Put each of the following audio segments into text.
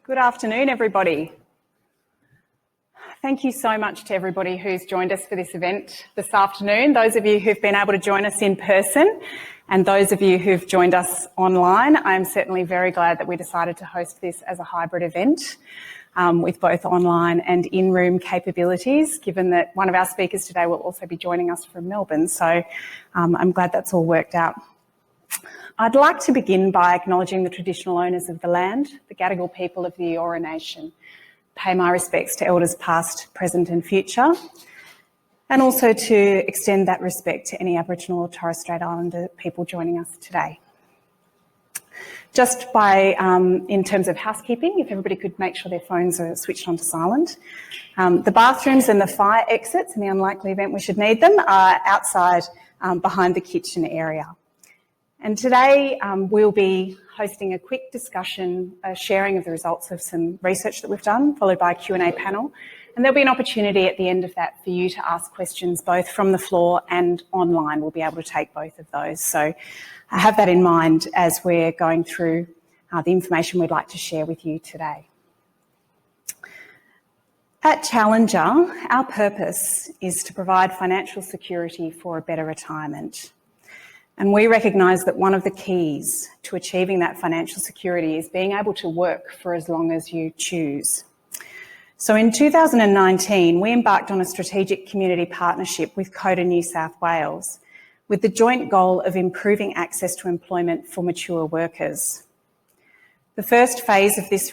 Good afternoon, everybody. Thank you so much to everybody who's joined us for this event this afternoon, those of you who've been able to join us in person and those of you who've joined us online. I'm certainly very glad that we decided to host this as a hybrid event with both online and in-room capabilities, given that one of our speakers today will also be joining us from Melbourne. So I'm glad that's all worked out. I'd like to begin by acknowledging the traditional owners of the land, the Gadigal people of the Eora Nation. Pay my respects to elders past, present and future, and also to extend that respect to any Aboriginal or Torres Strait Islander people joining us today. Just in terms of housekeeping, if everybody could make sure their phones are switched on to silent. The bathrooms and the fire exits, in the unlikely event we should need them, are outside behind the kitchen area. And today we'll be hosting a quick discussion, a sharing of the results of some research that we've done, followed by a Q&A panel. And there'll be an opportunity at the end of that for you to ask questions both from the floor and online. We'll be able to take both of those. So have that in mind as we're going through the information we'd like to share with you today. At Challenger, our purpose is to provide financial security for a better retirement. And we recognise that one of the keys to achieving that financial security is being able to work for as long as you choose. So in 2019, we embarked on a strategic community partnership with COTA New South Wales with the joint goal of improving access to employment for mature workers. The first phase of this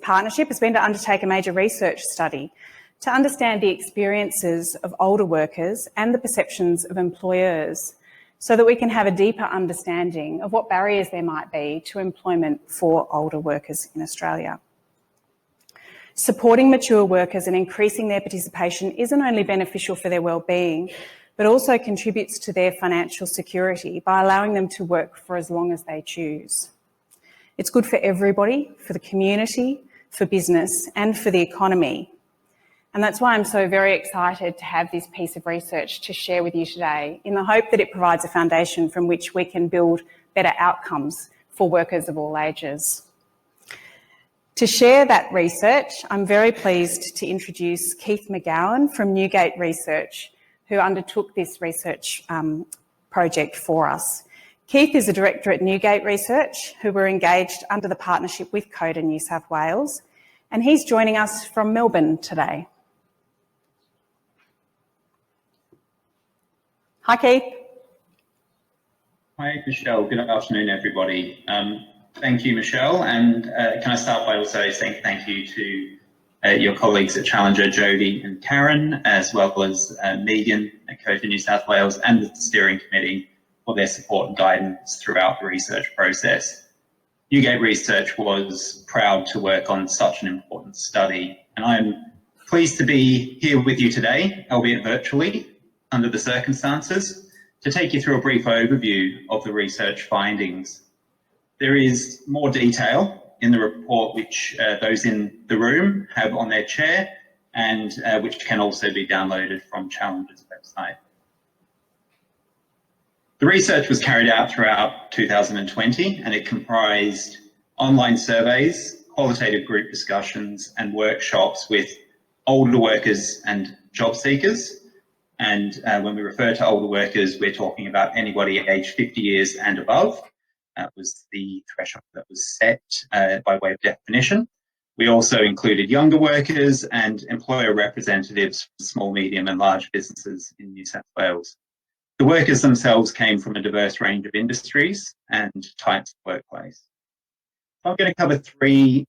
partnership has been to undertake a major research study to understand the experiences of older workers and the perceptions of employers, so that we can have a deeper understanding of what barriers there might be to employment for older workers in Australia. Supporting mature workers and increasing their participation isn't only beneficial for their well-being, but also contributes to their financial security by allowing them to work for as long as they choose. It's good for everybody, for the community, for business, and for the economy. And that's why I'm so very excited to have this piece of research to share with you today, in the hope that it provides a foundation from which we can build better outcomes for workers of all ages. To share that research, I'm very pleased to introduce Keith McGowan from Newgate Research, who undertook this research project for us. Keith is a director at Newgate Research, who were engaged under the partnership with COTA New South Wales, and he's joining us from Melbourne today. Hi, Keith. Hi, Michelle. Good afternoon, everybody. Thank you, Michelle. And can I start by also saying thank you to your colleagues at Challenger, Jodie and Karen, as well as Megan at COTA New South Wales and the steering committee for their support and guidance throughout the research process. Newgate Research was proud to work on such an important study, and I'm pleased to be here with you today, albeit virtually, under the circumstances, to take you through a brief overview of the research findings. There is more detail in the report which those in the room have on their chair and which can also be downloaded from Challenger's website. The research was carried out throughout 2020 and it comprised online surveys, qualitative group discussions and workshops with older workers and job seekers. And when we refer to older workers, we're talking about anybody aged 50 years and above. That was the threshold that was set by way of definition. We also included younger workers and employer representatives from small, medium and large businesses in New South Wales. The workers themselves came from a diverse range of industries and types of workplace. I'm going to cover three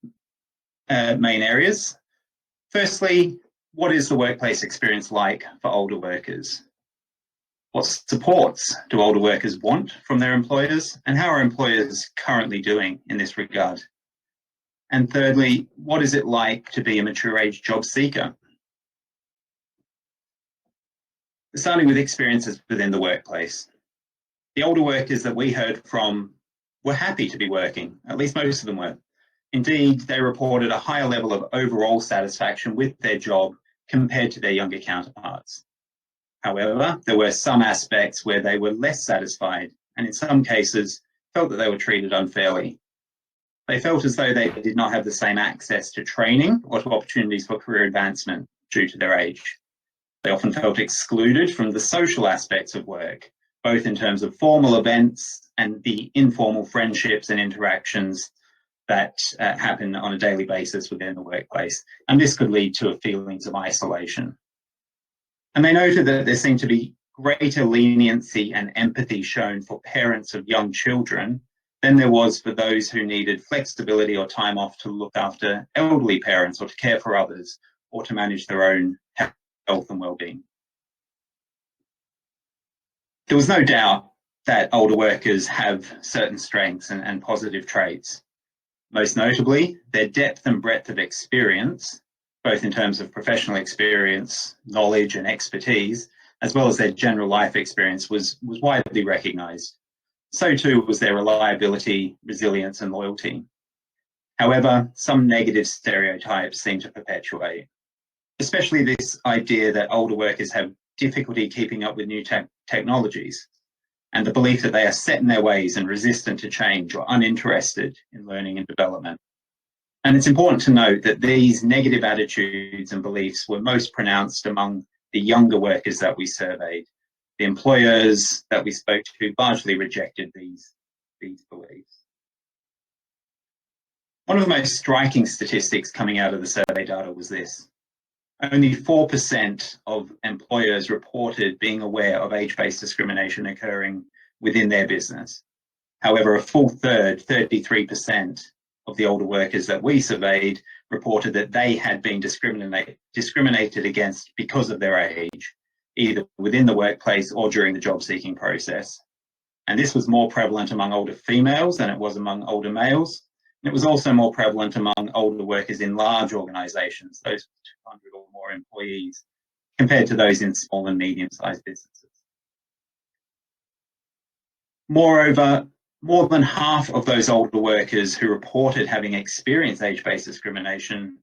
main areas. Firstly, what is the workplace experience like for older workers? What supports do older workers want from their employers, and how are employers currently doing in this regard? And thirdly, what is it like to be a mature age job seeker? Starting with experiences within the workplace. The older workers that we heard from were happy to be working, at least most of them were. Indeed, they reported a higher level of overall satisfaction with their job compared to their younger counterparts. However, there were some aspects where they were less satisfied and in some cases felt that they were treated unfairly. They felt as though they did not have the same access to training or to opportunities for career advancement due to their age. They often felt excluded from the social aspects of work, both in terms of formal events and the informal friendships and interactions that happen on a daily basis within the workplace. And this could lead to feelings of isolation. And they noted that there seemed to be greater leniency and empathy shown for parents of young children than there was for those who needed flexibility or time off to look after elderly parents or to care for others or to manage their own health and well-being. There was no doubt that older workers have certain strengths and positive traits. Most notably, their depth and breadth of experience, both in terms of professional experience, knowledge and expertise, as well as their general life experience was widely recognised. So too was their reliability, resilience and loyalty. However, some negative stereotypes seem to perpetuate, especially this idea that older workers have difficulty keeping up with new technologies, and the belief that they are set in their ways and resistant to change or uninterested in learning and development. And it's important to note that these negative attitudes and beliefs were most pronounced among the younger workers that we surveyed. The employers that we spoke to largely rejected these beliefs. One of the most striking statistics coming out of the survey data was this. Only 4% of employers reported being aware of age-based discrimination occurring within their business. However, a full third, 33% of the older workers that we surveyed reported that they had been discriminated against because of their age, either within the workplace or during the job seeking process. And this was more prevalent among older females than it was among older males. And it was also more prevalent among older workers in large organisations, those with 200 or more employees, compared to those in small and medium-sized businesses. Moreover, more than half of those older workers who reported having experienced age-based discrimination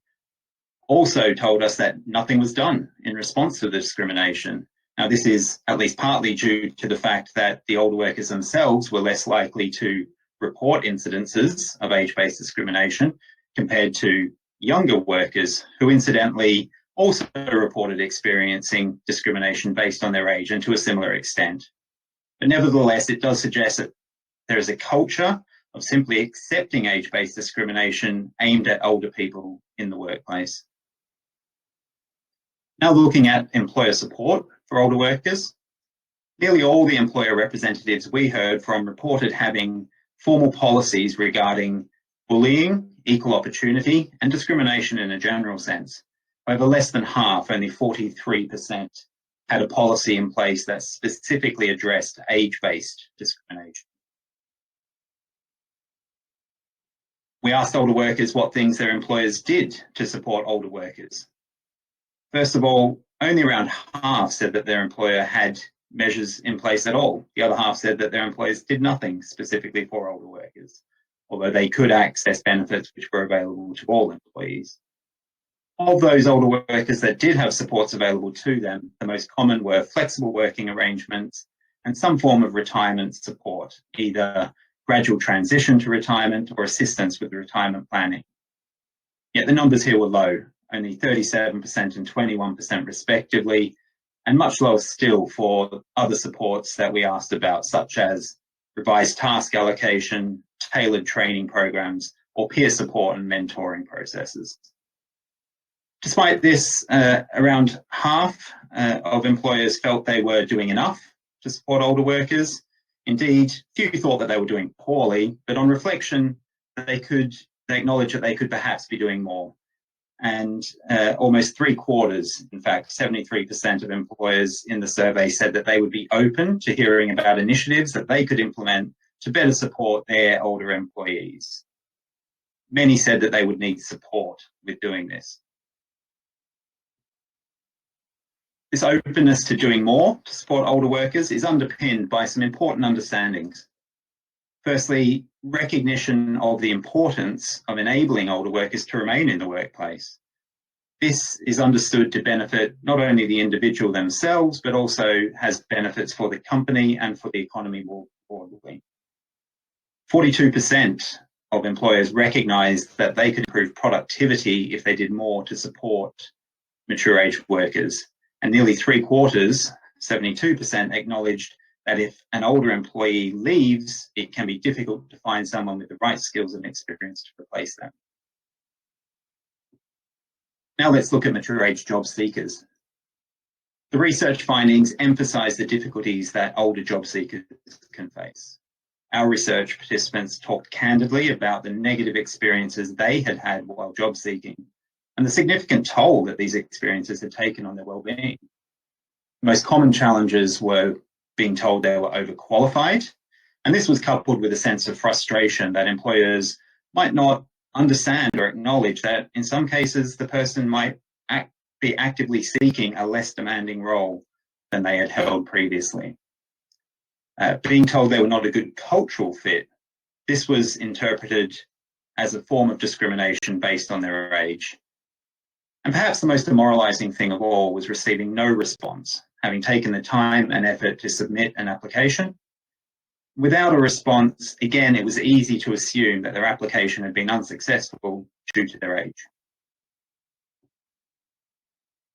also told us that nothing was done in response to the discrimination. Now, this is at least partly due to the fact that the older workers themselves were less likely to report incidences of age-based discrimination compared to younger workers who incidentally also reported experiencing discrimination based on their age and to a similar extent. But nevertheless, it does suggest that there is a culture of simply accepting age-based discrimination aimed at older people in the workplace. Now looking at employer support for older workers, nearly all the employer representatives we heard from reported having formal policies regarding bullying, equal opportunity, and discrimination in a general sense. However, less than half, only 43%, had a policy in place that specifically addressed age-based discrimination. We asked older workers what things their employers did to support older workers. First of all, only around half said that their employer had measures in place at all. The other half said that their employers did nothing specifically for older workers, although they could access benefits which were available to all employees. Of those older workers that did have supports available to them, the most common were flexible working arrangements and some form of retirement support, either gradual transition to retirement or assistance with retirement planning. Yet the numbers here were low, only 37% and 21% respectively, and much lower still for other supports that we asked about, such as revised task allocation, tailored training programs, or peer support and mentoring processes. Despite this, around half of employers felt they were doing enough to support older workers. Indeed, few thought that they were doing poorly, but on reflection, they acknowledged that they could perhaps be doing more. And almost 3/4, in fact, 73% of employers in the survey said that they would be open to hearing about initiatives that they could implement to better support their older employees. Many said that they would need support with doing this. This openness to doing more to support older workers is underpinned by some important understandings. Firstly, recognition of the importance of enabling older workers to remain in the workplace. This is understood to benefit not only the individual themselves, but also has benefits for the company and for the economy more broadly. 42% of employers recognised that they could improve productivity if they did more to support mature age workers. And nearly 3/4, 72%, acknowledged that if an older employee leaves, it can be difficult to find someone with the right skills and experience to replace them. Now let's look at mature age job seekers. The research findings emphasise the difficulties that older job seekers can face. Our research participants talked candidly about the negative experiences they had had while job seeking and the significant toll that these experiences had taken on their well-being. The most common challenges were being told they were overqualified, and this was coupled with a sense of frustration that employers might not understand or acknowledge that in some cases the person might be actively seeking a less demanding role than they had held previously. Being told they were not a good cultural fit, this was interpreted as a form of discrimination based on their age. And perhaps the most demoralising thing of all was receiving no response, having taken the time and effort to submit an application. Without a response, again, it was easy to assume that their application had been unsuccessful due to their age.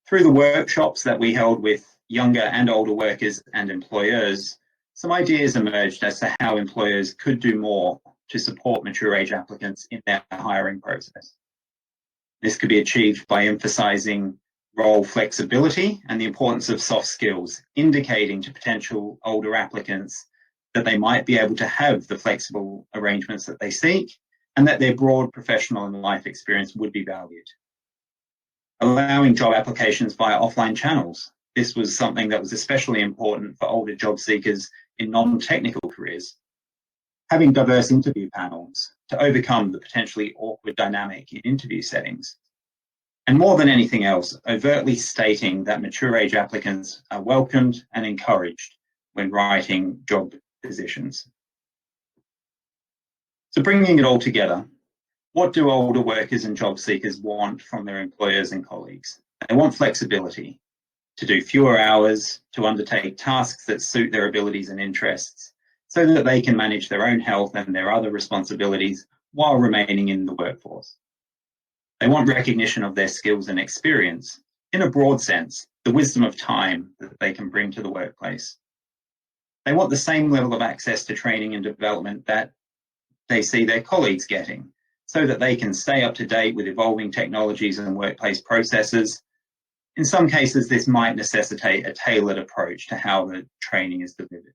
Through the workshops that we held with younger and older workers and employers, some ideas emerged as to how employers could do more to support mature age applicants in their hiring process. This could be achieved by emphasising role flexibility and the importance of soft skills, indicating to potential older applicants that they might be able to have the flexible arrangements that they seek and that their broad professional and life experience would be valued. Allowing job applications via offline channels. This was something that was especially important for older job seekers in non-technical careers. Having diverse interview panels to overcome the potentially awkward dynamic in interview settings. And more than anything else, overtly stating that mature age applicants are welcomed and encouraged when writing job positions. So bringing it all together, what do older workers and job seekers want from their employers and colleagues? They want flexibility, to do fewer hours, to undertake tasks that suit their abilities and interests, so that they can manage their own health and their other responsibilities while remaining in the workforce. They want recognition of their skills and experience, in a broad sense, the wisdom of time that they can bring to the workplace. They want the same level of access to training and development that they see their colleagues getting, so that they can stay up to date with evolving technologies and workplace processes. In some cases, this might necessitate a tailored approach to how the training is delivered.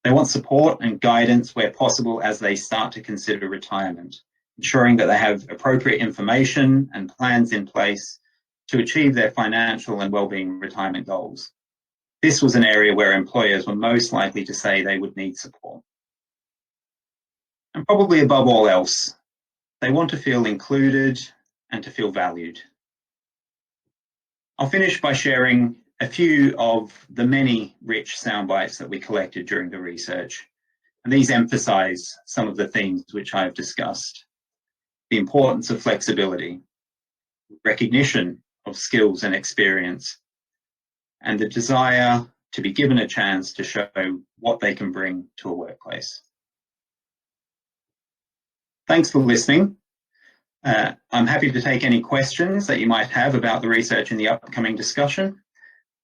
They want support and guidance where possible as they start to consider retirement, ensuring that they have appropriate information and plans in place to achieve their financial and wellbeing retirement goals. This was an area where employers were most likely to say they would need support. And probably above all else, they want to feel included and to feel valued. I'll finish by sharing a few of the many rich sound bites that we collected during the research, and these emphasise some of the themes which I have discussed. The importance of flexibility, recognition of skills and experience, and the desire to be given a chance to show what they can bring to a workplace. Thanks for listening. I'm happy to take any questions that you might have about the research in the upcoming discussion,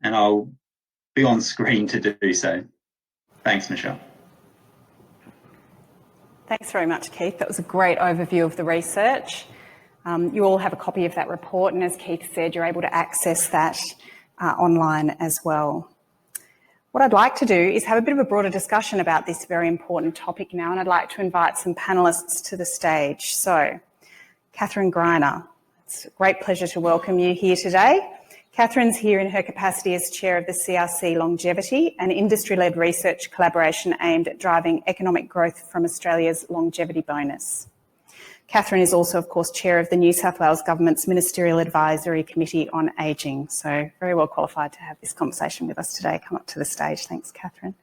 and I'll be on screen to do so. Thanks, Michelle. Thanks very much, Keith. That was a great overview of the research. You all have a copy of that report, and as Keith said, you're able to access that online as well. What I'd like to do is have a bit of a broader discussion about this very important topic now, and I'd like to invite some panellists to the stage. So, Catherine Greiner, it's a great pleasure to welcome you here today. Catherine's here in her capacity as Chair of the CRC Longevity, an industry-led research collaboration aimed at driving economic growth from Australia's longevity bonus. Catherine is also, of course, Chair of the New South Wales Government's Ministerial Advisory Committee on Ageing, so very well qualified to have this conversation with us today. Come up to the stage. Thanks, Catherine.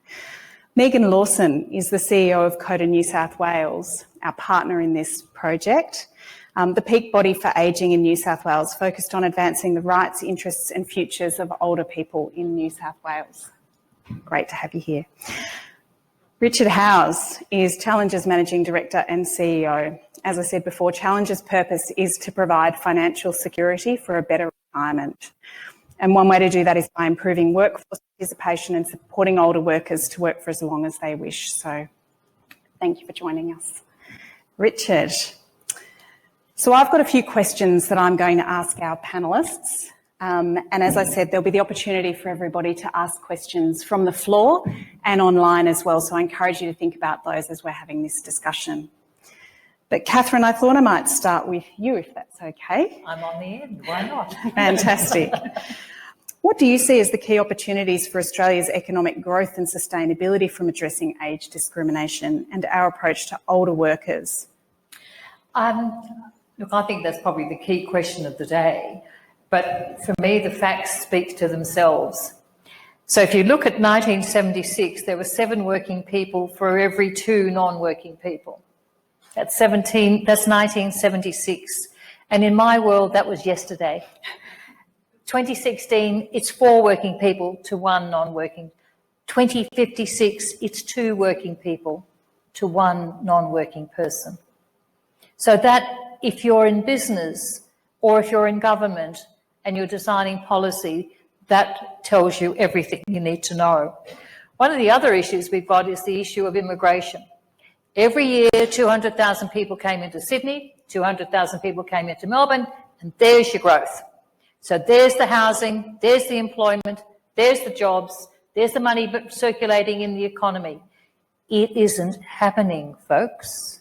Megan Lawson is the CEO of COTA New South Wales, our partner in this project. The peak body for ageing in New South Wales focused on advancing the rights, interests and futures of older people in New South Wales. Great to have you here. Richard Howes is Challenger's Managing Director and CEO. As I said before, Challenger's purpose is to provide financial security for a better retirement. And one way to do that is by improving workforce participation and supporting older workers to work for as long as they wish. So thank you for joining us. Richard. So I've got a few questions that I'm going to ask our panellists. And as I said, there'll be the opportunity for everybody to ask questions from the floor and online as well. So I encourage you to think about those as we're having this discussion. But Catherine, I thought I might start with you, if that's okay. I'm on the end, why not? Fantastic. What do you see as the key opportunities for Australia's economic growth and sustainability from addressing age discrimination and our approach to older workers? Look, I think that's probably the key question of the day. But for me, the facts speak to themselves. So if you look at 1976, there were 7 working people for every 2 non-working people. That's 1976. And in my world, that was yesterday. 2016, it's 4 working people to 1 non-working. 2056, it's 2 working people to 1 non-working person. So that if you're in business or if you're in government and you're designing policy, that tells you everything you need to know. One of the other issues we've got is the issue of immigration. Every year, 200,000 people came into Sydney, 200,000 people came into Melbourne, and there's your growth. So there's the housing, there's the employment, there's the jobs, there's the money circulating in the economy. It isn't happening, folks,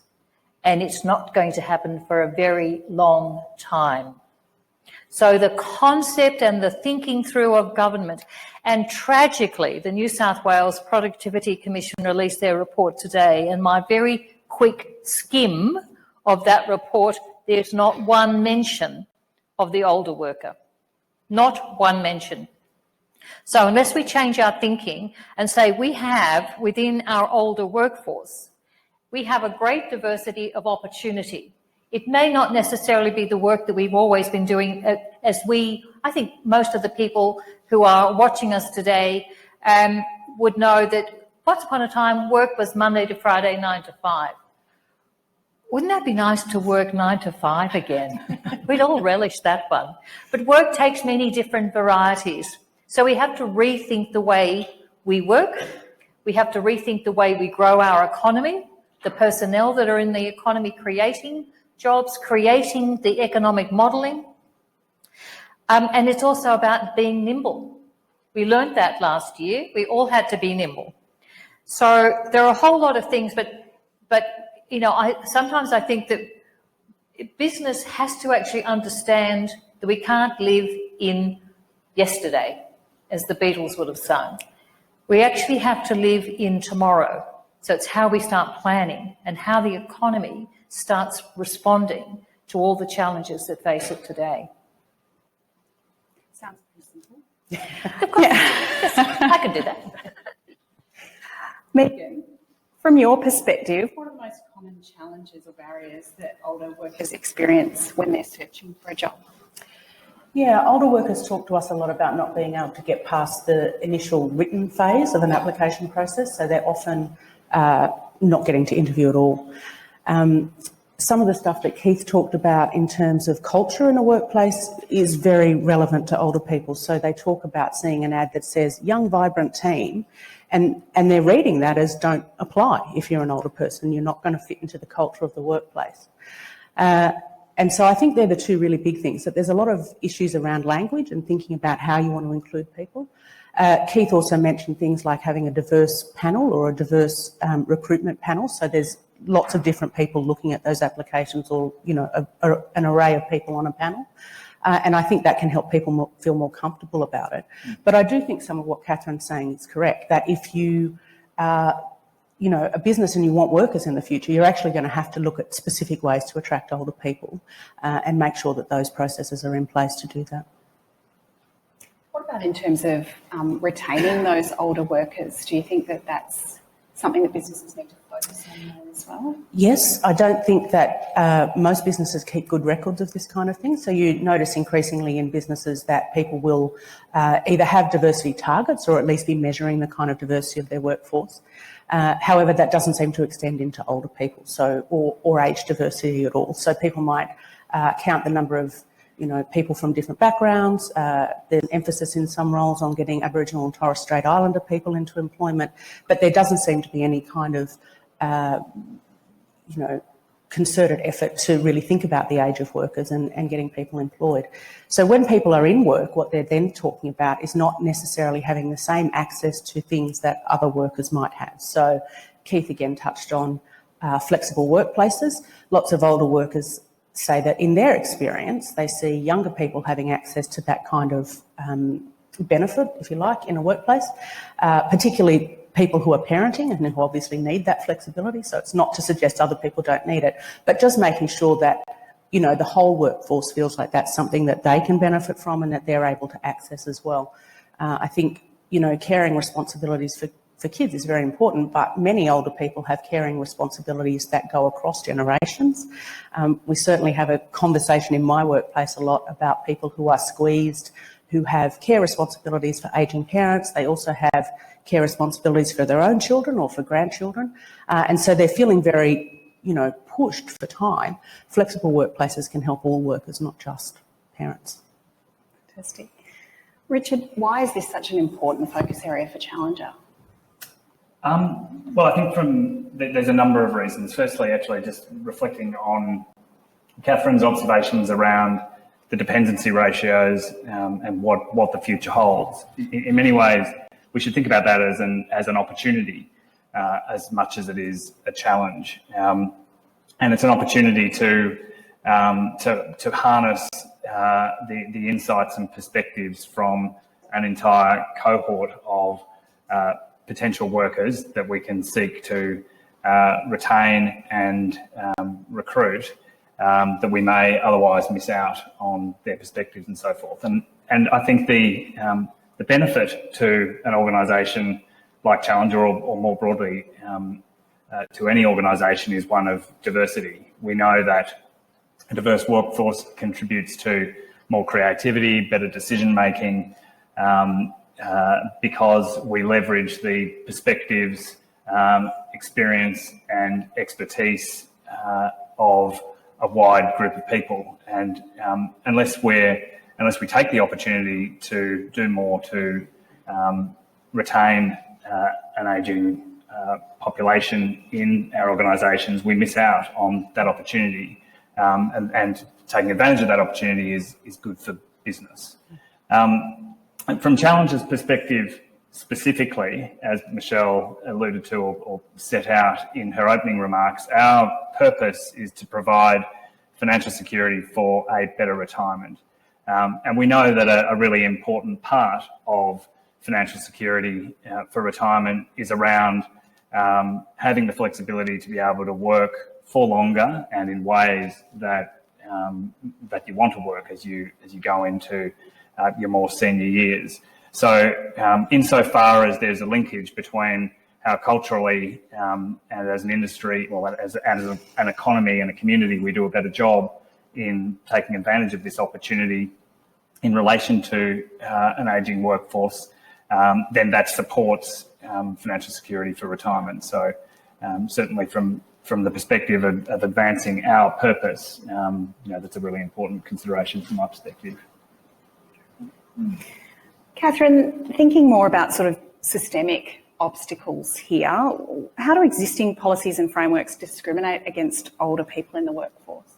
and it's not going to happen for a very long time. So the concept and the thinking through of government, and tragically, the New South Wales Productivity Commission released their report today, and my very quick skim of that report, there's not one mention of the older worker. Not one mention. So unless we change our thinking and say we have within our older workforce, we have a great diversity of opportunity. It may not necessarily be the work that we've always been doing I think most of the people who are watching us today would know that once upon a time work was Monday to Friday, 9 to 5. Wouldn't that be nice to work 9 to 5 again? We'd all relish that one. But work takes many different varieties. So we have to rethink the way we work. We have to rethink the way we grow our economy, the personnel that are in the economy creating jobs, creating the economic modelling. And it's also about being nimble. We learned that last year. We all had to be nimble. So there are a whole lot of things, but you know, sometimes I think that business has to actually understand that we can't live in yesterday, as the Beatles would have sung. We actually have to live in tomorrow. So it's how we start planning and how the economy starts responding to all the challenges that face it today. Sounds pretty simple. Of course, yes, I can do that. Megan, from your perspective, what are the most common challenges or barriers that older workers experience when they're searching for a job? Yeah, older workers talk to us a lot about not being able to get past the initial written phase of an application process, so they're often not getting to interview at all. Some of the stuff that Keith talked about in terms of culture in a workplace is very relevant to older people. So they talk about seeing an ad that says young, vibrant team, and they're reading that as don't apply if you're an older person. You're not going to fit into the culture of the workplace. And so I think they're the 2 really big things, that there's a lot of issues around language and thinking about how you want to include people. Keith also mentioned things like having a diverse panel or a diverse recruitment panel. So there's lots of different people looking at those applications, or, you know, an array of people on a panel. And I think that can help people feel more comfortable about it. But I do think some of what Catherine's saying is correct, that if you are, you know, a business and you want workers in the future, you're actually going to have to look at specific ways to attract older people and make sure that those processes are in place to do that. What about in terms of retaining those older workers? Do you think that that's something that businesses need to focus on more as well? Yes, I don't think that most businesses keep good records of this kind of thing. So you notice increasingly in businesses that people will either have diversity targets or at least be measuring the kind of diversity of their workforce. However, that doesn't seem to extend into older people, or age diversity at all. So people might count the number of people from different backgrounds. There's an emphasis in some roles on getting Aboriginal and Torres Strait Islander people into employment, but there doesn't seem to be any kind of, concerted effort to really think about the age of workers and getting people employed. So when people are in work, what they're then talking about is not necessarily having the same access to things that other workers might have. So Keith again touched on flexible workplaces. Lots of older workers say that in their experience, they see younger people having access to that kind of benefit, if you like, in a workplace, particularly people who are parenting and who obviously need that flexibility. So it's not to suggest other people don't need it, but just making sure that, the whole workforce feels like that's something that they can benefit from and that they're able to access as well. I think, caring responsibilities for kids is very important, but many older people have caring responsibilities that go across generations. We certainly have a conversation in my workplace a lot about people who are squeezed, who have care responsibilities for ageing parents. They also have care responsibilities for their own children or for grandchildren. And so they're feeling very, pushed for time. Flexible workplaces can help all workers, not just parents. Fantastic. Richard, why is this such an important focus area for Challenger? Well, I think there's a number of reasons. Firstly, actually just reflecting on Catherine's observations around the dependency ratios and what the future holds. In many ways, we should think about that as an opportunity as much as it is a challenge. And it's an opportunity to harness the insights and perspectives from an entire cohort of potential workers that we can seek to retain and recruit that we may otherwise miss out on their perspectives and so forth. And I think the benefit to an organisation like Challenger or more broadly to any organisation is one of diversity. We know that a diverse workforce contributes to more creativity, better decision making, because we leverage the perspectives, experience and expertise of a wide group of people. And unless we take the opportunity to do more to retain an ageing population in our organisations, we miss out on that opportunity. And taking advantage of that opportunity is good for business. From Challenger's perspective specifically, as Michelle alluded to or set out in her opening remarks, our purpose is to provide financial security for a better retirement. And we know that a really important part of financial security for retirement is around having the flexibility to be able to work for longer and in ways that you want to work as you go into your more senior years. So insofar as there's a linkage between how culturally and as an industry, well, as an economy and a community, we do a better job in taking advantage of this opportunity in relation to an ageing workforce, then that supports financial security for retirement. So certainly from the perspective of advancing our purpose, that's a really important consideration from my perspective. Catherine, thinking more about sort of systemic obstacles here, how do existing policies and frameworks discriminate against older people in the workforce?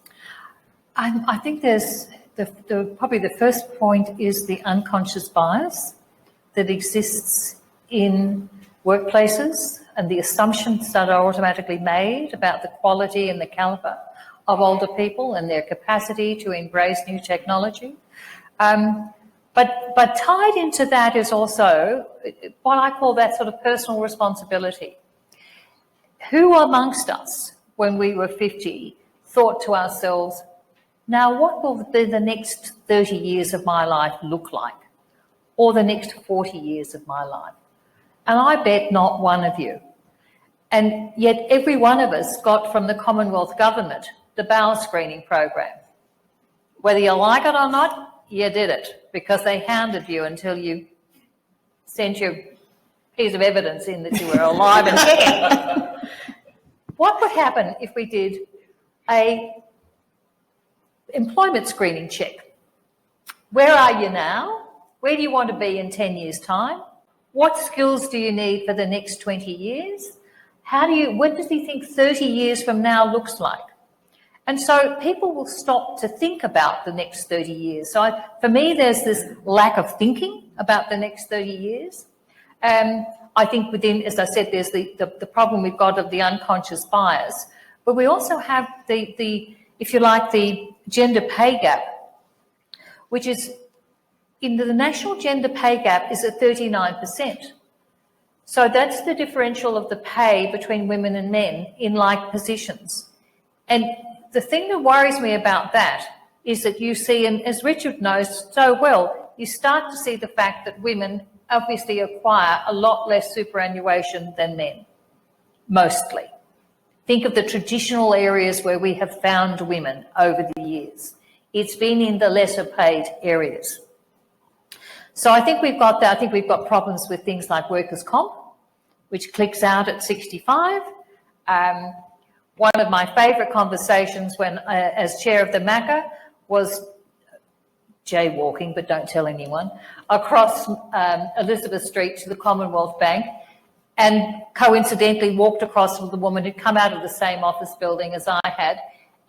I think there's probably the first point is the unconscious bias that exists in workplaces and the assumptions that are automatically made about the quality and the calibre of older people and their capacity to embrace new technology. But tied into that is also what I call that sort of personal responsibility. Who amongst us, when we were 50, thought to ourselves, now what will the next 30 years of my life look like? Or the next 40 years of my life? And I bet not one of you. And yet every one of us got from the Commonwealth Government the bowel screening program. Whether you like it or not, you did it because they hounded you until you sent your piece of evidence in that you were alive and kicking. What would happen if we did a employment screening check? Where are you now? Where do you want to be in 10 years' time? What skills do you need for the next 20 years? What does he think 30 years from now looks like? And so people will stop to think about the next 30 years. So for me, there's this lack of thinking about the next 30 years. I think within, as I said, there's the problem we've got of the unconscious bias, but we also have the if you like, the gender pay gap, which is in the national gender pay gap is at 39%. So that's the differential of the pay between women and men in like positions. And the thing that worries me about that is that you see, and as Richard knows so well, you start to see the fact that women obviously acquire a lot less superannuation than men, mostly. Think of the traditional areas where we have found women over the years. It's been in the lesser paid areas. So I think we've got that. I think we've got problems with things like workers' comp, which clicks out at 65. One of my favourite conversations when, as chair of the MACA, was jaywalking, but don't tell anyone, across Elizabeth Street to the Commonwealth Bank, and coincidentally walked across with a woman who'd come out of the same office building as I had.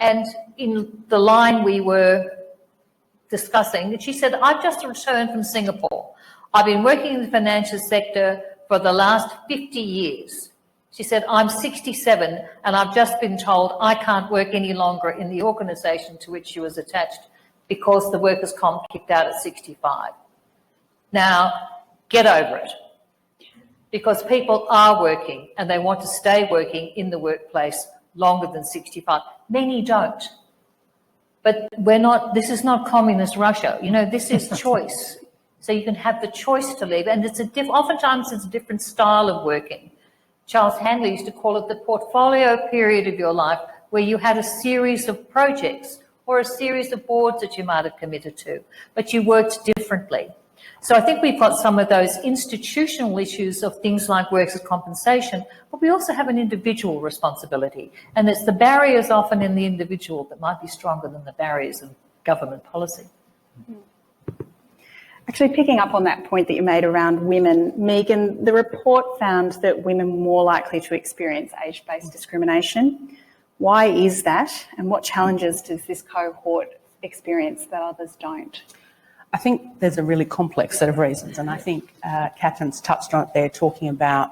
And in the line we were discussing, she said, I've just returned from Singapore. I've been working in the financial sector for the last 50 years. She said, I'm 67 and I've just been told I can't work any longer in the organisation to which she was attached because the workers' comp kicked out at 65. Now, get over it. Because people are working and they want to stay working in the workplace longer than 65. Many don't. But this is not communist Russia. You know, this is choice. So you can have the choice to leave. And oftentimes it's a different style of working. Charles Handler used to call it the portfolio period of your life, where you had a series of projects or a series of boards that you might have committed to, but you worked differently. So I think we've got some of those institutional issues of things like workers' compensation, but we also have an individual responsibility. And it's the barriers often in the individual that might be stronger than the barriers of government policy. Actually, picking up on that point that you made around women, Megan, the report found that women were more likely to experience age-based discrimination. Why is that, and what challenges does this cohort experience that others don't? I think there's a really complex set of reasons, and I think Catherine's touched on it there, talking about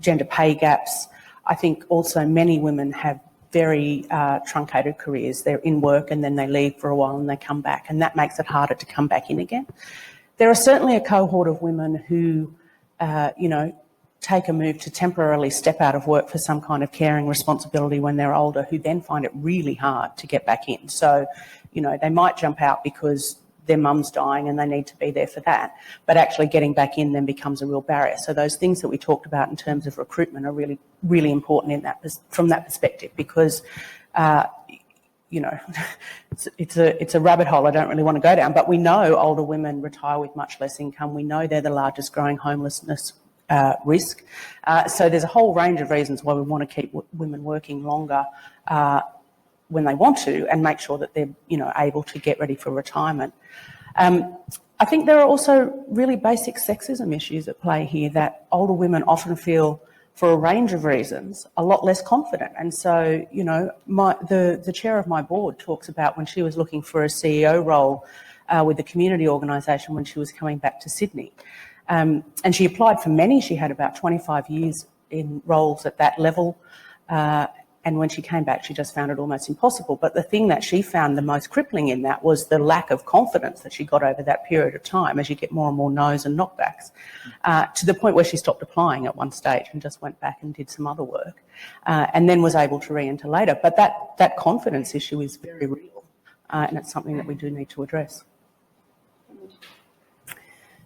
gender pay gaps. I think also many women have very truncated careers. They're in work and then they leave for a while and they come back, and that makes it harder to come back in again. There are certainly a cohort of women who, take a move to temporarily step out of work for some kind of caring responsibility when they're older, who then find it really hard to get back in. So, they might jump out because their mum's dying and they need to be there for that, but actually getting back in then becomes a real barrier. So those things that we talked about in terms of recruitment are really, really important from that perspective, because it's a rabbit hole I don't really want to go down, but we know older women retire with much less income. We know they're the largest growing homelessness risk. So there's a whole range of reasons why we want to keep women working longer when they want to, and make sure that they're able to get ready for retirement. I think there are also really basic sexism issues at play here, that older women often feel, for a range of reasons, a lot less confident. And so, the chair of my board talks about when she was looking for a CEO role with the community organisation when she was coming back to Sydney. And she applied for many. She had about 25 years in roles at that level. And when she came back, she just found it almost impossible. But the thing that she found the most crippling in that was the lack of confidence that she got over that period of time, as you get more and more no's and knockbacks, to the point where she stopped applying at one stage and just went back and did some other work, and then was able to re-enter later. But that confidence issue is very real, and it's something that we do need to address.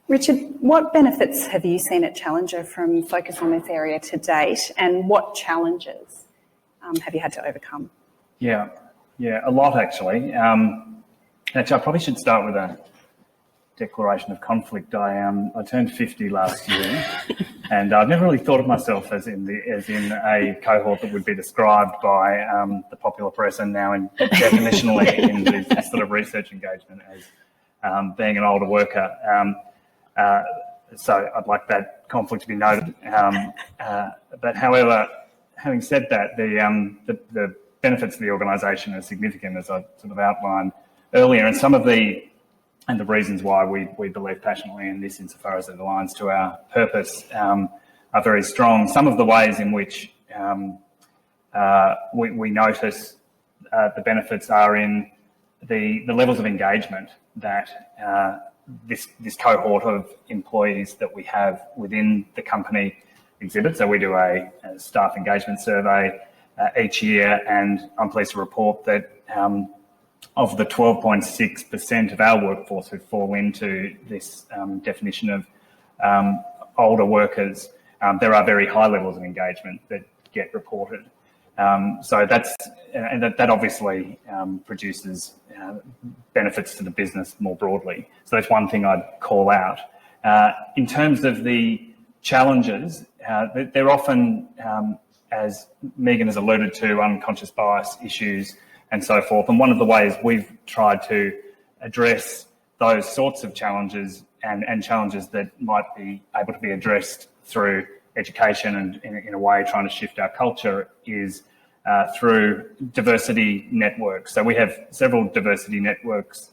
Richard, what benefits have you seen at Challenger from focus on this area to date, and what challenges have you had to overcome? Yeah, a lot actually. Actually, I probably should start with declaration of conflict. I turned 50 last year, and I've never really thought of myself as in a cohort that would be described by the popular press and now definitionally in this sort of research engagement as being an older worker. So I'd like that conflict to be noted. But however, having said that, the benefits of the organisation are significant, as I sort of outlined earlier, and some of the reasons why we believe passionately in this, insofar as it aligns to our purpose, are very strong. Some of the ways in which we notice the benefits are in the levels of engagement that this cohort of employees that we have within the company exhibit. So we do a staff engagement survey each year, and I'm pleased to report that of the 12.6% of our workforce who fall into this definition of older workers, there are very high levels of engagement that get reported. So that obviously produces benefits to the business more broadly. So that's one thing I'd call out. In terms of the challenges, they're often, as Megan has alluded to, unconscious bias issues and so forth. And one of the ways we've tried to address those sorts of challenges and challenges that might be able to be addressed through education and in a way trying to shift our culture is through diversity networks. So we have several diversity networks,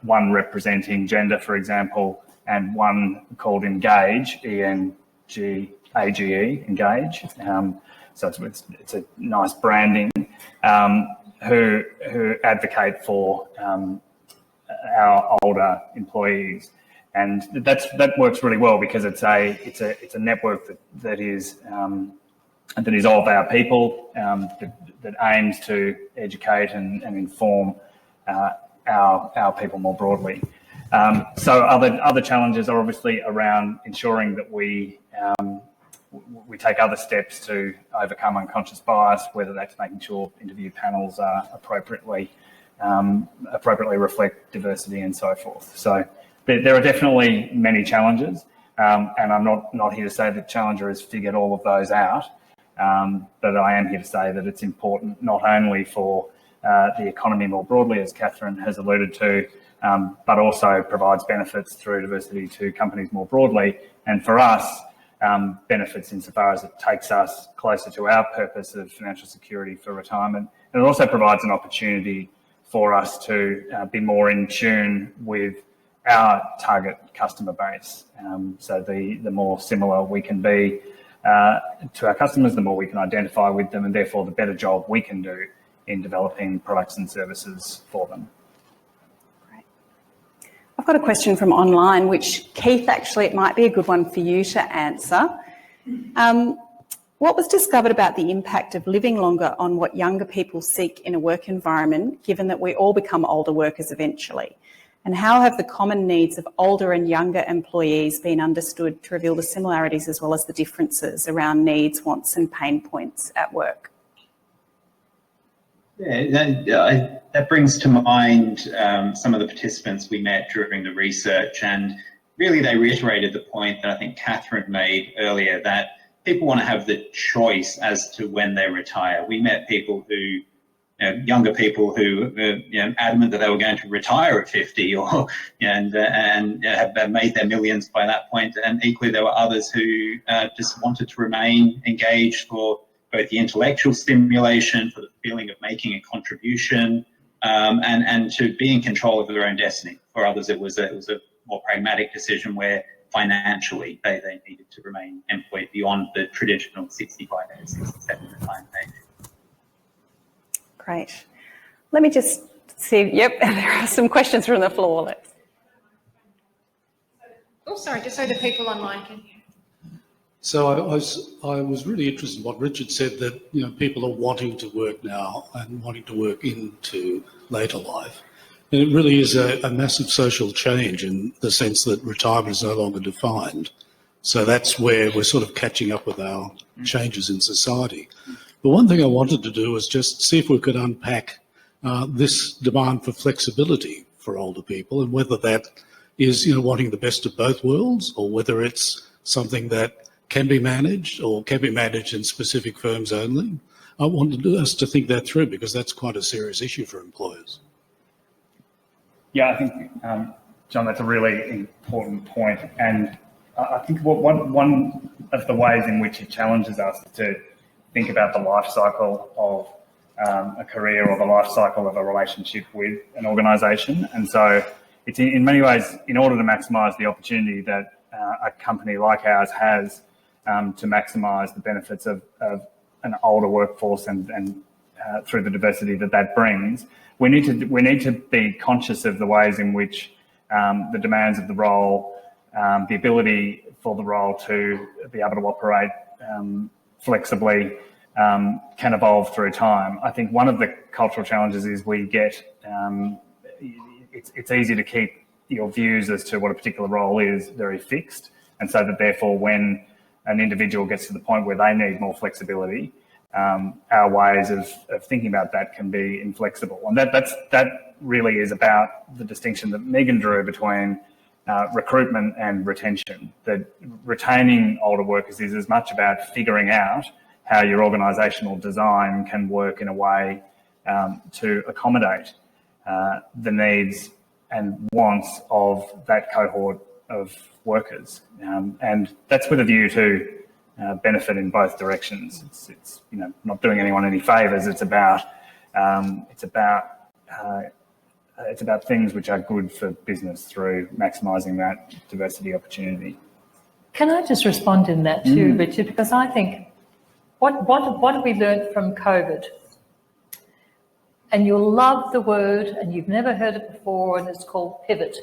one representing gender, for example, and one called Engage, E-N-G-A-G-E, Engage. So it's a nice branding, who advocate for our older employees, and that works really well because it's a network that is of our people, that aims to educate and inform our people more broadly. So other challenges are obviously around ensuring that we take other steps to overcome unconscious bias, whether that's making sure interview panels are appropriately reflect diversity and so forth. So there are definitely many challenges, and I'm not here to say that Challenger has figured all of those out, but I am here to say that it's important not only for the economy more broadly, as Catherine has alluded to, but also provides benefits through diversity to companies more broadly, and for us, benefits insofar as it takes us closer to our purpose of financial security for retirement. And it also provides an opportunity for us to be more in tune with our target customer base. So the more similar we can be to our customers, the more we can identify with them, and therefore the better job we can do in developing products and services for them. I've got a question from online, which, Keith, actually, it might be a good one for you to answer. What was discovered about the impact of living longer on what younger people seek in a work environment, given that we all become older workers eventually? And how have the common needs of older and younger employees been understood to reveal the similarities as well as the differences around needs, wants and pain points at work? Yeah, that brings to mind some of the participants we met during the research, and really they reiterated the point that I think Catherine made earlier, that people want to have the choice as to when they retire. We met people who, younger people who were adamant that they were going to retire at 50 and have made their millions by that point, and equally there were others who just wanted to remain engaged for both the intellectual stimulation, for the feeling of making a contribution, and to be in control of their own destiny. For others, it was a more pragmatic decision where financially they needed to remain employed beyond the traditional 65 age, 67 retirement age. Great. Let me just see. Yep, there are some questions from the floor. Let's. Oh, sorry, just so the people online can hear. So I was really interested in what Richard said, that people are wanting to work now and wanting to work into later life. And it really is a massive social change in the sense that retirement is no longer defined. So that's where we're sort of catching up with our changes in society. But one thing I wanted to do was just see if we could unpack this demand for flexibility for older people, and whether that is, wanting the best of both worlds, or whether it's something that can be managed or can be managed in specific firms only. I wanted us to think that through, because that's quite a serious issue for employers. Yeah, I think, John, that's a really important point. And I think one of the ways in which it challenges us to think about the life cycle of a career or the life cycle of a relationship with an organisation. And so it's in many ways, in order to maximise the opportunity that a company like ours has to maximise the benefits of an older workforce and through the diversity that brings, we need to be conscious of the ways in which the demands of the role, the ability for the role to be able to operate flexibly can evolve through time. I think one of the cultural challenges is we get, it's easy to keep your views as to what a particular role is very fixed, and so that therefore when an individual gets to the point where they need more flexibility, our ways of thinking about that can be inflexible. And that really is about the distinction that Megan drew between recruitment and retention. That retaining older workers is as much about figuring out how your organisational design can work in a way to accommodate the needs and wants of that cohort of workers. And that's with a view to benefit in both directions. It's not doing anyone any favours. It's about things which are good for business through maximising that diversity opportunity. Can I just respond in that too, Richard? Because I think what have we learned from COVID? And you'll love the word, and you've never heard it before, and it's called pivot,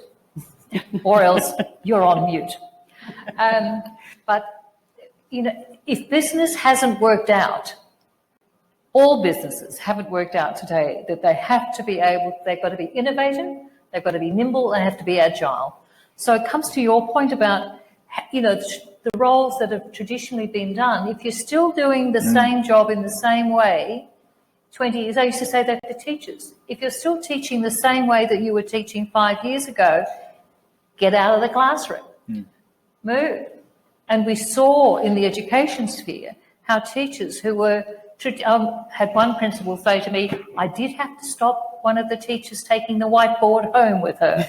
or else you're on mute. But if business hasn't worked out, all businesses haven't worked out today, that they have to be they've got to be innovative, they've got to be nimble, and have to be agile. So it comes to your point about, the roles that have traditionally been done. If you're still doing the same job in the same way, 20 years, I used to say that to teachers. If you're still teaching the same way that you were teaching 5 years ago, get out of the classroom, move. And we saw in the education sphere how teachers who were, had one principal say to me, I did have to stop one of the teachers taking the whiteboard home with her.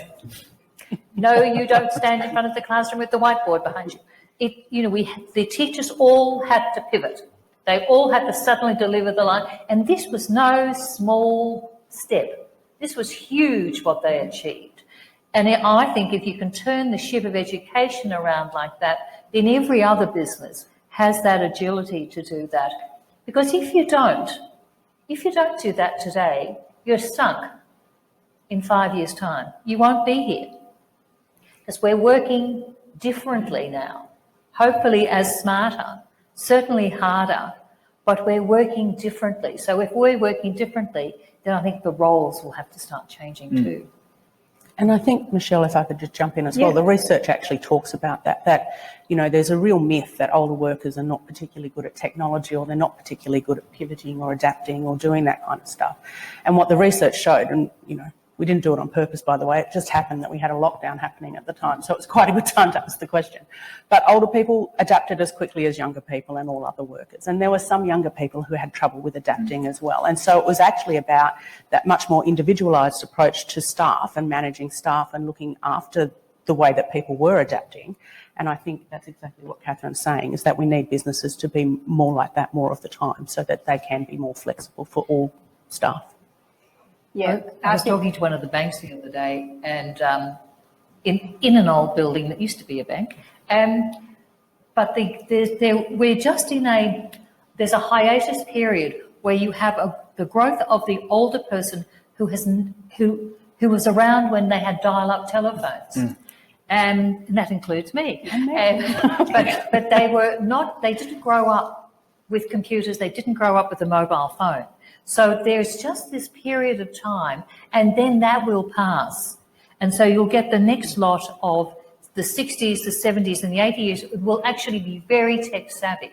No, you don't stand in front of the classroom with the whiteboard behind you. The teachers all had to pivot. They all had to suddenly deliver the line. And this was no small step. This was huge what they achieved. And I think if you can turn the ship of education around like that, then every other business has that agility to do that. Because if you don't do that today, you're sunk in 5 years' time. You won't be here. Because we're working differently now, hopefully as smarter, certainly harder, but we're working differently. So if we're working differently, then I think the roles will have to start changing too. And I think, Michelle, if I could just jump in as well, the research actually talks about that there's a real myth that older workers are not particularly good at technology, or they're not particularly good at pivoting or adapting or doing that kind of stuff. And what the research showed, and, we didn't do it on purpose, by the way, it just happened that we had a lockdown happening at the time, so it was quite a good time to ask the question. But older people adapted as quickly as younger people and all other workers. And there were some younger people who had trouble with adapting as well. And so it was actually about that much more individualised approach to staff and managing staff and looking after the way that people were adapting. And I think that's exactly what Catherine's saying, is that we need businesses to be more like that more of the time, so that they can be more flexible for all staff. Yeah, I was talking to one of the banks the other day, and in an old building that used to be a bank, but we're just there's a hiatus period where you have the growth of the older person who was around when they had dial-up telephones. And that includes me. But they didn't grow up with computers, they didn't grow up with a mobile phone. So there's just this period of time, and then that will pass. And so you'll get the next lot of the 60s, the 70s and the 80s will actually be very tech savvy.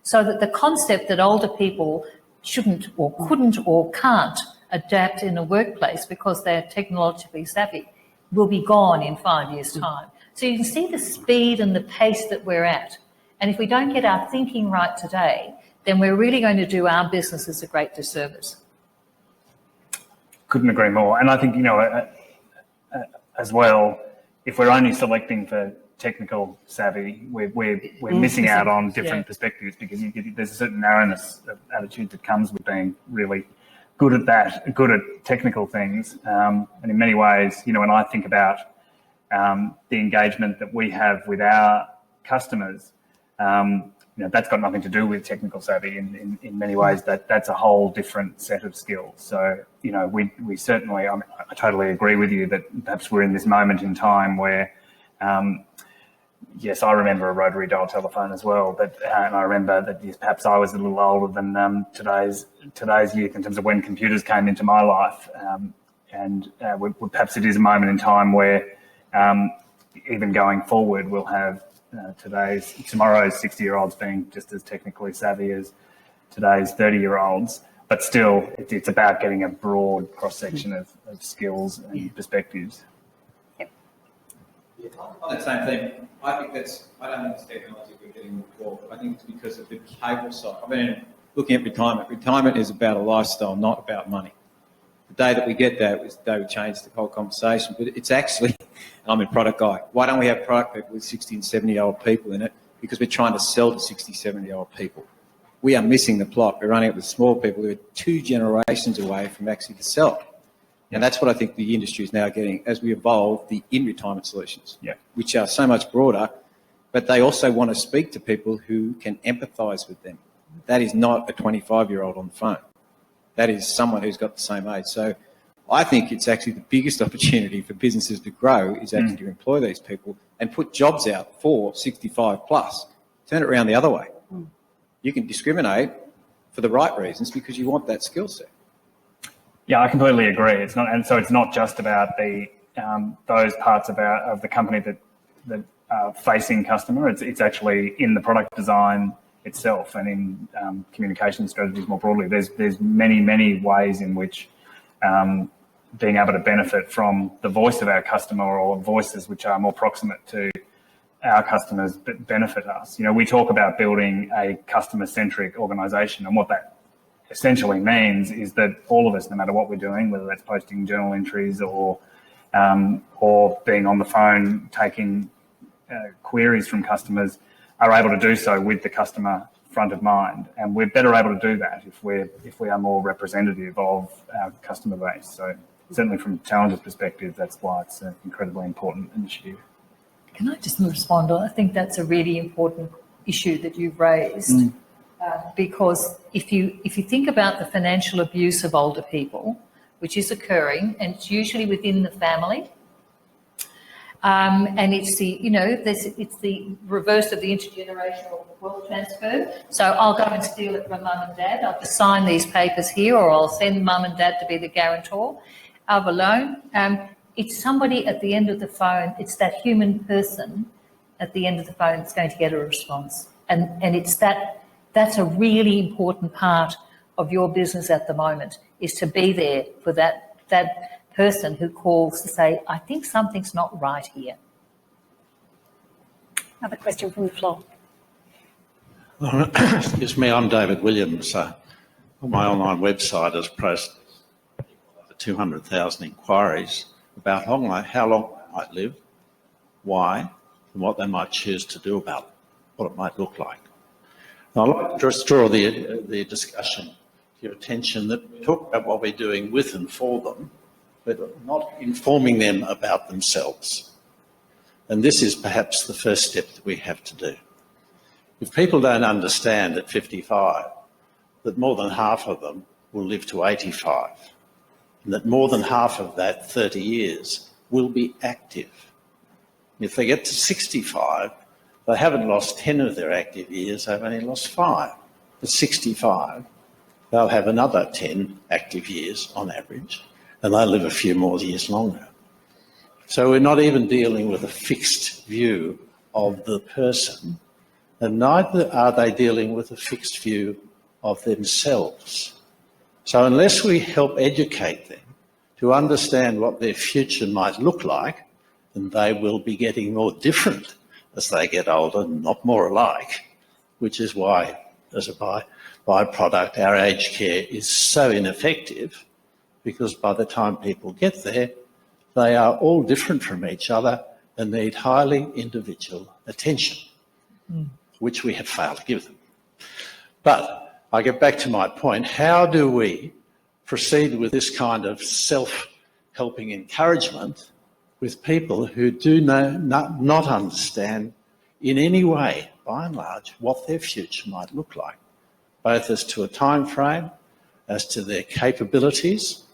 So that the concept that older people shouldn't or couldn't or can't adapt in a workplace because they're technologically savvy will be gone in 5 years' time. So you can see the speed and the pace that we're at. And if we don't get our thinking right today, then we're really going to do our businesses a great disservice. Couldn't agree more. And I think, as well, if we're only selecting for technical savvy, we're missing out on different perspectives, because there's a certain narrowness of attitude that comes with being really good at that, good at technical things. And in many ways, when I think about the engagement that we have with our customers, that's got nothing to do with technical savvy. In many ways, that's a whole different set of skills. So, we certainly, I totally agree with you that perhaps we're in this moment in time where, yes, I remember a rotary dial telephone as well, but and I remember that perhaps I was a little older than today's youth in terms of when computers came into my life, and perhaps it is a moment in time where even going forward we'll have tomorrow's 60-year-olds being just as technically savvy as today's 30-year-olds, but still it's about getting a broad cross-section of skills and perspectives. Yeah, on that same thing, I don't think it's technology we're getting more for. I think it's because of the behavioural side. I mean, looking at retirement. Retirement is about a lifestyle, not about money. The day that we get that was the day we change the whole conversation. But it's actually, I'm a product guy. Why don't we have product people with 60 and 70-year-old people in it? Because we're trying to sell to 60, 70-year-old people. We are missing the plot. We're running it with small people who are 2 generations away from actually the sell. And that's what I think the industry is now getting as we evolve the in-retirement solutions, which are so much broader, but they also want to speak to people who can empathise with them. That is not a 25-year-old on the phone. That is someone who's got the same age. So I think it's actually the biggest opportunity for businesses to grow is actually to employ these people and put jobs out for 65 plus. Turn it around the other way. You can discriminate for the right reasons because you want that skill set. Yeah, I completely agree. It's not just about the those parts of the company that are facing customer. It's actually in the product design itself and in communication strategies more broadly. There's many ways in which being able to benefit from the voice of our customer or voices which are more proximate to our customers benefit us. We talk about building a customer-centric organisation, and what that essentially means is that all of us, no matter what we're doing, whether that's posting journal entries or being on the phone taking queries from customers, are able to do so with the customer front of mind. And we're better able to do that if we are more representative of our customer base. So certainly from Challenger's perspective, that's why it's an incredibly important initiative. Can I just respond? I think that's a really important issue that you've raised. Because if you think about the financial abuse of older people, which is occurring, and it's usually within the family, and it's it's the reverse of the intergenerational wealth transfer. So I'll go and steal it from mum and dad. I'll just sign these papers here, or I'll send mum and dad to be the guarantor of a loan. It's somebody at the end of the phone. It's that human person at the end of the phone that's going to get a response, and it's that. That's a really important part of your business at the moment, is to be there for that person who calls to say, I think something's not right here. Another question from the floor. Excuse me, I'm David Williams. On my online website has processed 200,000 inquiries about how long they might live, why, and what they might choose to do about it, what it might look like. I'd like to just draw the discussion to your attention that we talk about what we're doing with and for them, but not informing them about themselves. And this is perhaps the first step that we have to do. If people don't understand at 55 that more than half of them will live to 85, and that more than half of that, 30 years, will be active. If they get to 65, they haven't lost 10 of their active years, they've only lost 5. At 65, they'll have another 10 active years on average, and they'll live a few more years longer. So we're not even dealing with a fixed view of the person, and neither are they dealing with a fixed view of themselves. So unless we help educate them to understand what their future might look like, then they will be getting more different as they get older, not more alike, which is why, as a byproduct, our aged care is so ineffective, because by the time people get there, they are all different from each other and need highly individual attention, which we have failed to give them. But I get back to my point, how do we proceed with this kind of self-helping encouragement with people who do not understand in any way, by and large, what their future might look like, both as to a time frame, as to their capabilities,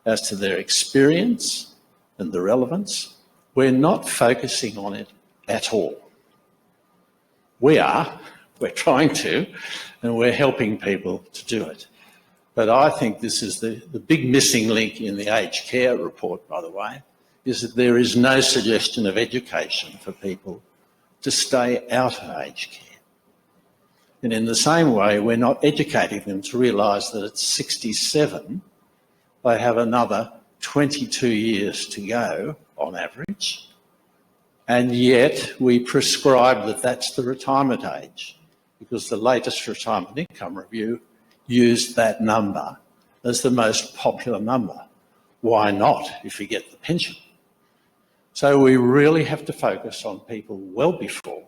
as to their experience and the relevance? We're not focusing on it at all. We're trying to, and we're helping people to do it. But I think this is the big missing link in the aged care report, by the way, is that there is no suggestion of education for people to stay out of aged care. And in the same way, we're not educating them to realise that at 67, they have another 22 years to go on average, and yet we prescribe that that's the retirement age, because the latest retirement income review used that number as the most popular number. Why not, if you get the pension? So we really have to focus on people well before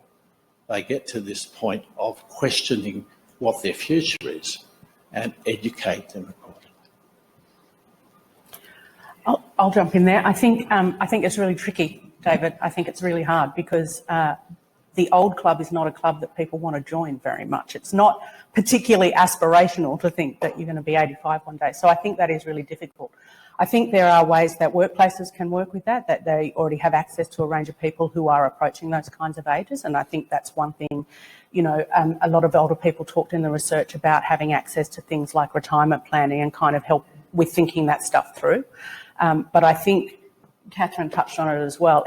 they get to this point of questioning what their future is and educate them accordingly. I'll jump in there. I think it's really tricky, David. I think it's really hard because the old club is not a club that people want to join very much. It's not particularly aspirational to think that you're going to be 85 one day. So I think that is really difficult. I think there are ways that workplaces can work with that they already have access to a range of people who are approaching those kinds of ages. And I think that's one thing, you know, a lot of older people talked in the research about having access to things like retirement planning and kind of help with thinking that stuff through. But I think Catherine touched on it as well.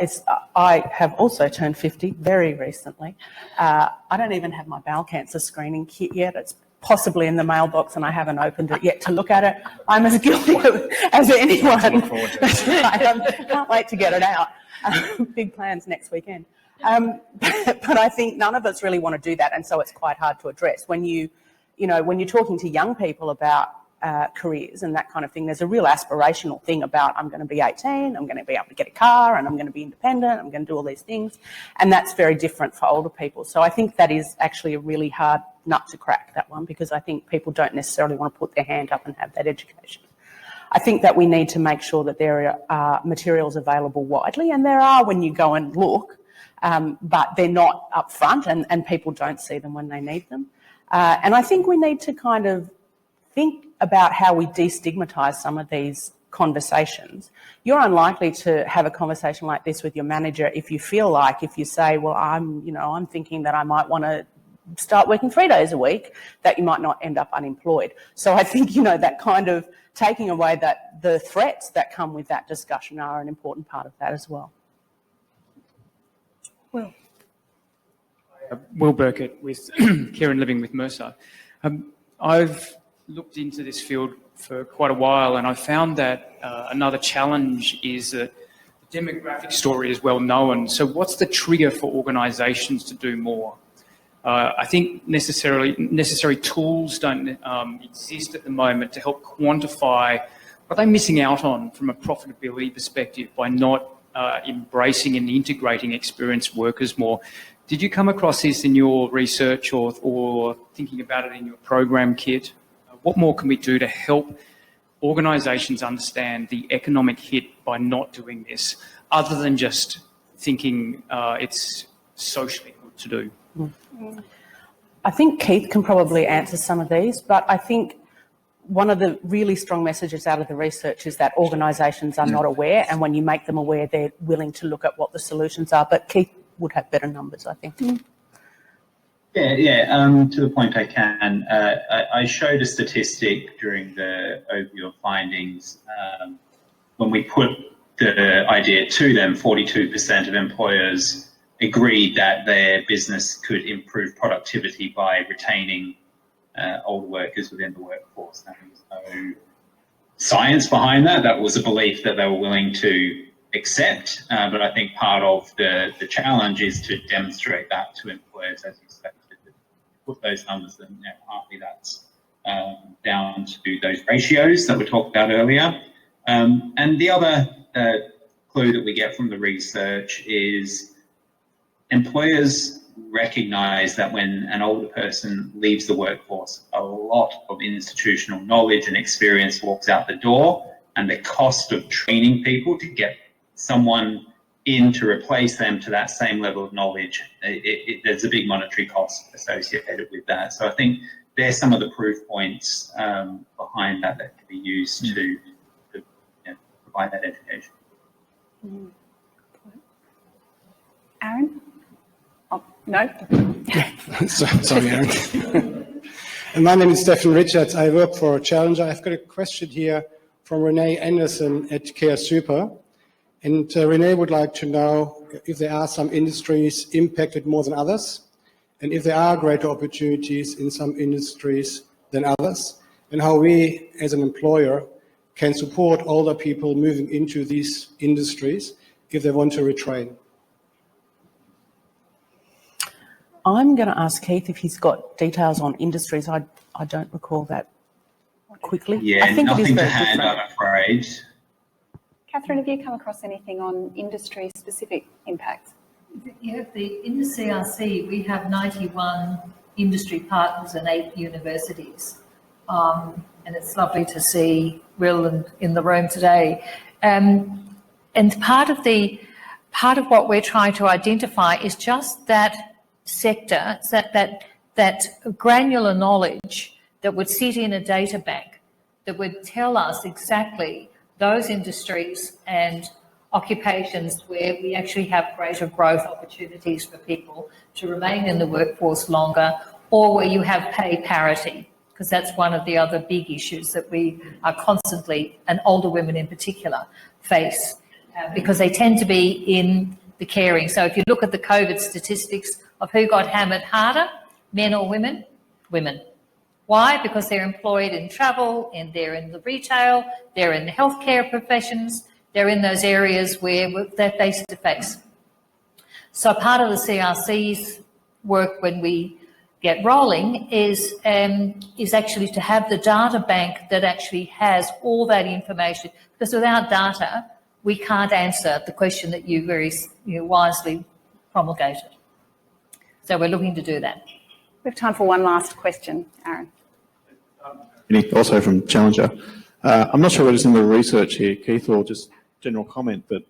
I have also turned 50 very recently. I don't even have my bowel cancer screening kit yet. It's possibly in the mailbox and I haven't opened it yet to look at it. I'm as guilty as anyone. That's right. I can't wait to get it out. Big plans next weekend. But I think none of us really want to do that, and so it's quite hard to address. When you're talking to young people about careers and that kind of thing, there's a real aspirational thing about I'm going to be 18, I'm going to be able to get a car and I'm going to be independent, I'm going to do all these things, and that's very different for older people. So I think that is actually a really hard nut to crack, that one, because I think people don't necessarily want to put their hand up and have that education. I think that we need to make sure that there are materials available widely, and there are when you go and look, but they're not up front and people don't see them when they need them. And I think we need to kind of think about how we destigmatise some of these conversations. You're unlikely to have a conversation like this with your manager if you say, well, I'm thinking that I might want to start working 3 days a week, that you might not end up unemployed. So I think, that kind of taking away that the threats that come with that discussion are an important part of that as well. Well, Will Burkett with Care and Living with Mercer. I've looked into this field for quite a while, and I found that another challenge is that the demographic story is well known. So what's the trigger for organisations to do more? I think necessary tools don't exist at the moment to help quantify what they're missing out on from a profitability perspective by not embracing and integrating experienced workers more. Did you come across this in your research or thinking about it in your program kit? What more can we do to help organisations understand the economic hit by not doing this, other than just thinking it's socially good to do? I think Keith can probably answer some of these, but I think one of the really strong messages out of the research is that organisations are not aware, and when you make them aware, they're willing to look at what the solutions are. But Keith would have better numbers, I think. Yeah. To the point I can. I showed a statistic during the overview of findings. When we put the idea to them, 42% of employers agreed that their business could improve productivity by retaining older workers within the workforce. And science behind that. That was a belief that they were willing to accept. But I think part of the challenge is to demonstrate that to employers, as you say, to put those numbers, and partly that's down to those ratios that we talked about earlier. And the other clue that we get from the research is employers recognise that when an older person leaves the workforce, a lot of institutional knowledge and experience walks out the door, and the cost of training people to get someone in to replace them to that same level of knowledge, there's a big monetary cost associated with that. So I think there's some of the proof points behind that can be used to provide that education. Aaron? Oh, no? Sorry, Aaron. My name is Stephen Richards. I work for Challenger. I've got a question here from Renee Anderson at Care Super. And Renee would like to know if there are some industries impacted more than others, and if there are greater opportunities in some industries than others, and how we as an employer can support older people moving into these industries if they want to retrain. I'm going to ask Keith if he's got details on industries. I don't recall that quickly. Yeah, I think nothing it is to very hand, different. I'm afraid. Catherine, have you come across anything on industry-specific impacts? In the CRC, we have 91 industry partners and 8 universities. And it's lovely to see Will in the room today. And part of what we're trying to identify is just that sector, that granular knowledge that would sit in a data bank that would tell us exactly those industries and occupations where we actually have greater growth opportunities for people to remain in the workforce longer, or where you have pay parity, because that's one of the other big issues that we are constantly, and older women in particular, face, because they tend to be in the caring. So if you look at the COVID statistics of who got hammered harder, men or women? Women. Why? Because they're employed in travel, and they're in the retail, they're in the healthcare professions, they're in those areas where they're face to face. So part of the CRC's work when we get rolling is actually to have the data bank that actually has all that information, because without data, we can't answer the question that you very wisely promulgated. So we're looking to do that. We have time for one last question, Aaron. Also from Challenger. I'm not sure whether it's in the research here, Keith, or just general comment, but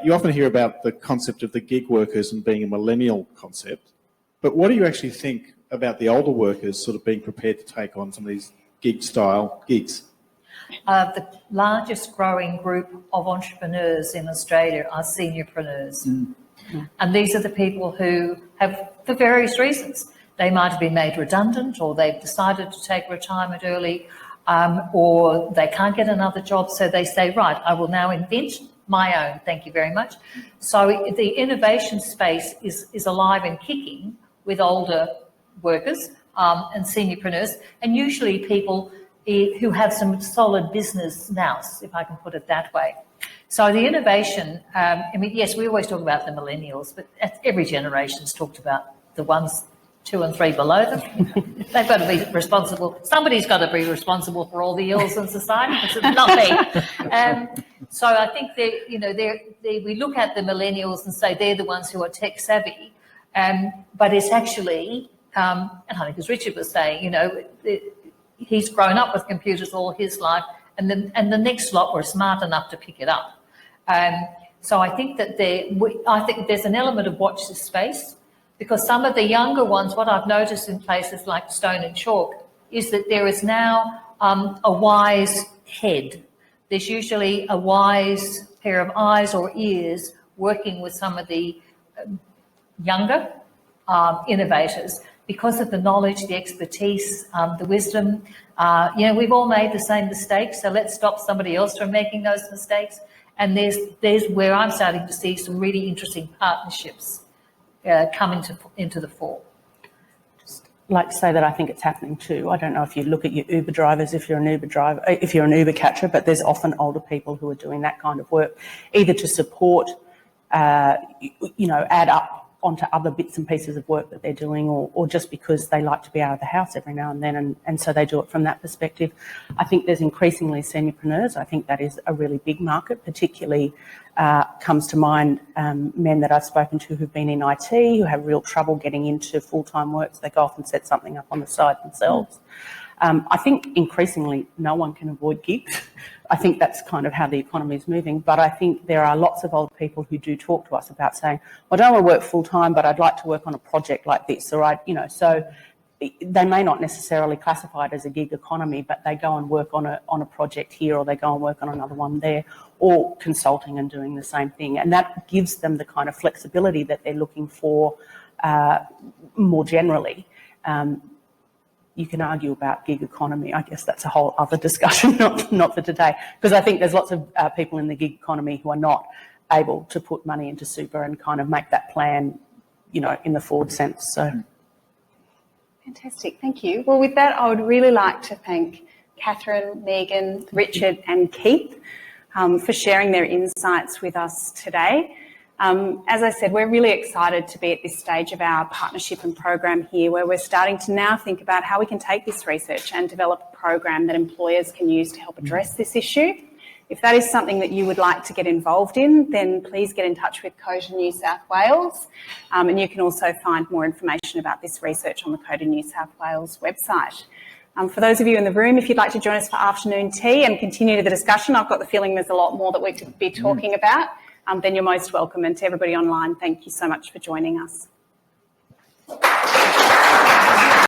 you often hear about the concept of the gig workers and being a millennial concept, but what do you actually think about the older workers sort of being prepared to take on some of these gig-style gigs? The largest growing group of entrepreneurs in Australia are seniorpreneurs. And these are the people who have, for various reasons, they might have been made redundant, or they've decided to take retirement early, or they can't get another job, so they say, right, I will now invent my own, thank you very much. So the innovation space is alive and kicking with older workers and seniorpreneurs, and usually people who have some solid business nous, if I can put it that way. So the innovation, yes, we always talk about the millennials, but every generation's talked about the ones 2 and 3 below them. They've got to be responsible. Somebody's got to be responsible for all the ills in society. It's not me. So I think we look at the millennials and say they're the ones who are tech savvy, but it's actually, and I think as Richard was saying, he's grown up with computers all his life, and the next lot were smart enough to pick it up. So I think that there's an element of watch this space, because some of the younger ones, what I've noticed in places like Stone and Chalk, is that there is now a wise head. There's usually a wise pair of eyes or ears working with some of the younger innovators, because of the knowledge, the expertise, the wisdom. We've all made the same mistakes, so let's stop somebody else from making those mistakes. And there's where I'm starting to see some really interesting partnerships come into the fore. like to say that I think it's happening too. I don't know if you look at your Uber drivers, if you're an Uber driver, if you're an Uber catcher, but there's often older people who are doing that kind of work, either to support, add up onto other bits and pieces of work that they're doing, or just because they like to be out of the house every now and then, and so they do it from that perspective. I think there's increasingly seniorpreneurs. I think that is a really big market, particularly comes to mind men that I've spoken to who've been in IT, who have real trouble getting into full-time work, so they go off and set something up on the side themselves. I think increasingly no one can avoid gigs. I think that's kind of how the economy is moving. But I think there are lots of old people who do talk to us about saying, well, I don't want to work full time, but I'd like to work on a project like this. Or so they may not necessarily classify it as a gig economy, but they go and work on a project here, or they go and work on another one there, or consulting and doing the same thing. And that gives them the kind of flexibility that they're looking for more generally. You can argue about gig economy. I guess that's a whole other discussion, not for today, because I think there's lots of people in the gig economy who are not able to put money into super and kind of make that plan, in the forward sense. So, fantastic, thank you. Well, with that, I would really like to thank Catherine, Megan, Richard and Keith for sharing their insights with us today. As I said, we're really excited to be at this stage of our partnership and program here, where we're starting to now think about how we can take this research and develop a program that employers can use to help address this issue. If that is something that you would like to get involved in, then please get in touch with COTA New South Wales. And you can also find more information about this research on the COTA New South Wales website. For those of you in the room, if you'd like to join us for afternoon tea and continue the discussion, I've got the feeling there's a lot more that we could be talking about. Then you're most welcome. And to everybody online, thank you so much for joining us.